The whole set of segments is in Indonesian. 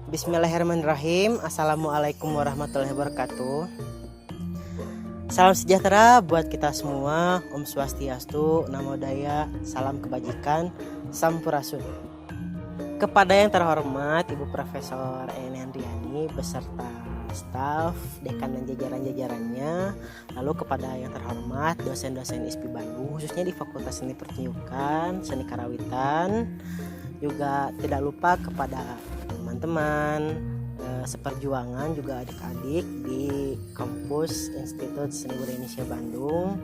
Bismillahirrahmanirrahim. Assalamualaikum warahmatullahi wabarakatuh. Salam sejahtera buat kita semua. Om Swastiastu, Namo Buddhaya, salam kebajikan, Sampurasun. Kepada yang terhormat Ibu Profesor Eni Andriani beserta staf, dekan dan jajaran-jajarannya, lalu kepada yang terhormat dosen-dosen ISPI Bandung, khususnya di Fakultas Seni Pertunjukan, Seni Karawitan, juga tidak lupa kepada teman-teman seperjuangan, juga adik-adik di kampus Institut Seni Budaya Indonesia Bandung,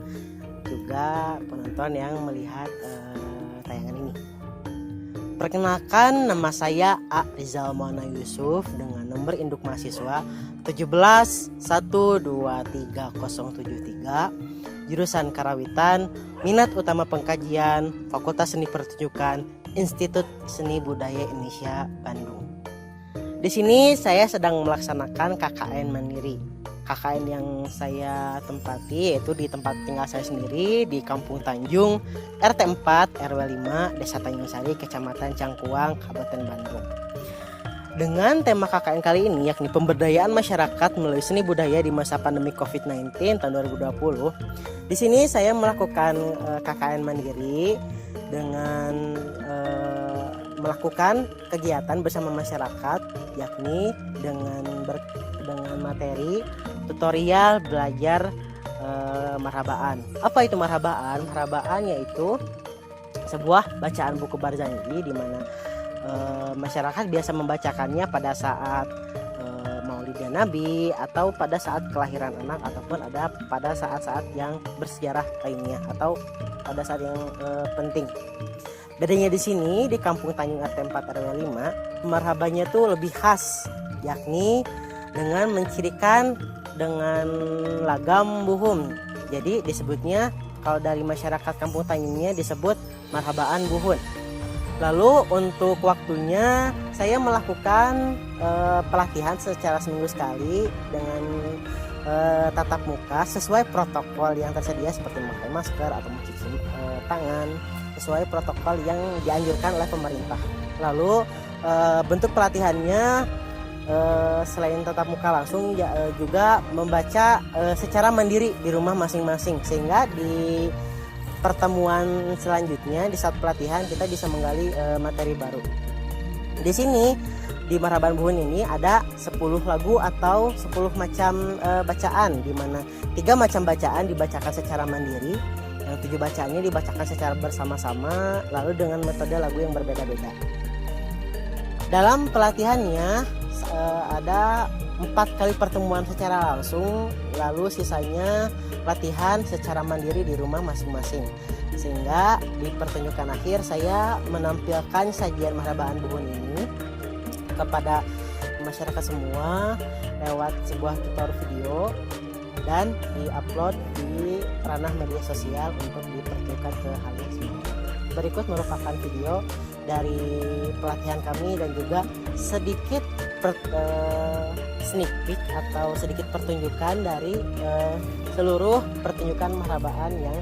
juga penonton yang melihat tayangan ini. Perkenalkan, nama saya A. Rizal Maulana Yusuf dengan nomor induk mahasiswa 171230073, jurusan Karawitan, minat utama pengkajian, Fakultas Seni Pertunjukan, Institut Seni Budaya Indonesia Bandung. Di sini saya sedang melaksanakan KKN mandiri. KKN yang saya tempati yaitu di tempat tinggal saya sendiri di Kampung Tanjung, RT 4 RW 5, Desa Tanjung Sari, Kecamatan Cangkuang, Kabupaten Bandung. Dengan tema KKN kali ini yakni pemberdayaan masyarakat melalui seni budaya di masa pandemi COVID-19 tahun 2020. Di sini saya melakukan KKN mandiri dengan melakukan kegiatan bersama masyarakat, yakni dengan materi tutorial belajar marhabaan. Apa itu marhabaan? Marhabaan yaitu sebuah bacaan buku Barzanji di mana masyarakat biasa membacakannya pada saat Maulidnya Nabi atau pada saat kelahiran anak ataupun ada pada saat-saat yang bersejarah lainnya atau pada saat yang penting. Bedanya di sini di Kampung Tanjung RT 4 RW 5, marhabannya tuh lebih khas, yakni dengan mencirikan dengan lagam buhun. Jadi disebutnya kalau dari masyarakat Kampung Tanjungnya disebut marhabaan buhun. Lalu untuk waktunya saya melakukan pelatihan secara seminggu sekali dengan tatap muka sesuai protokol yang tersedia seperti memakai masker atau mencuci tangan sesuai protokol yang dianjurkan oleh pemerintah. Lalu bentuk pelatihannya selain tatap muka langsung juga membaca secara mandiri di rumah masing-masing, sehingga di pertemuan selanjutnya di saat pelatihan kita bisa menggali materi baru. Di sini di Marhaban Buhun ini ada 10 lagu atau 10 macam bacaan, di mana 3 macam bacaan dibacakan secara mandiri, yang 7 bacaannya dibacakan secara bersama-sama, lalu dengan metode lagu yang berbeda-beda. Dalam pelatihannya ada 4 kali pertemuan secara langsung, lalu sisanya latihan secara mandiri di rumah masing-masing. Sehingga di pertunjukan akhir saya menampilkan sajian Marhabaan Buhun ini kepada masyarakat semua lewat sebuah tutor video dan diupload di ranah media sosial untuk dipertunjukkan ke halayak semua. Berikut merupakan video dari pelatihan kami dan juga sedikit sneak peek atau sedikit pertunjukan dari seluruh pertunjukan marhabaan yang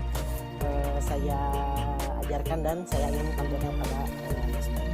saya ajarkan dan saya ingin tampilkan pada semua.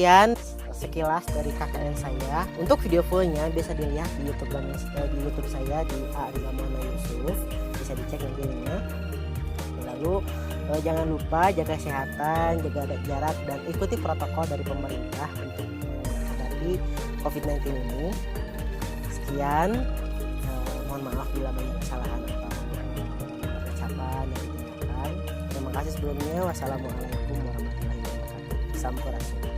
sekian sekilas dari KKN saya. Untuk video fullnya bisa dilihat di YouTube saya di Arya Maulana Yusuf, bisa dicek nanti linknya. Lalu jangan lupa jaga kesehatan, jaga jarak, dan ikuti protokol dari pemerintah untuk menghadapi COVID-19 ini. Sekian, mohon maaf bila banyak kesalahan atau ucapan yang ditinggalkan. Terima kasih sebelumnya. Wassalamualaikum warahmatullahi wabarakatuh. Sampurasun.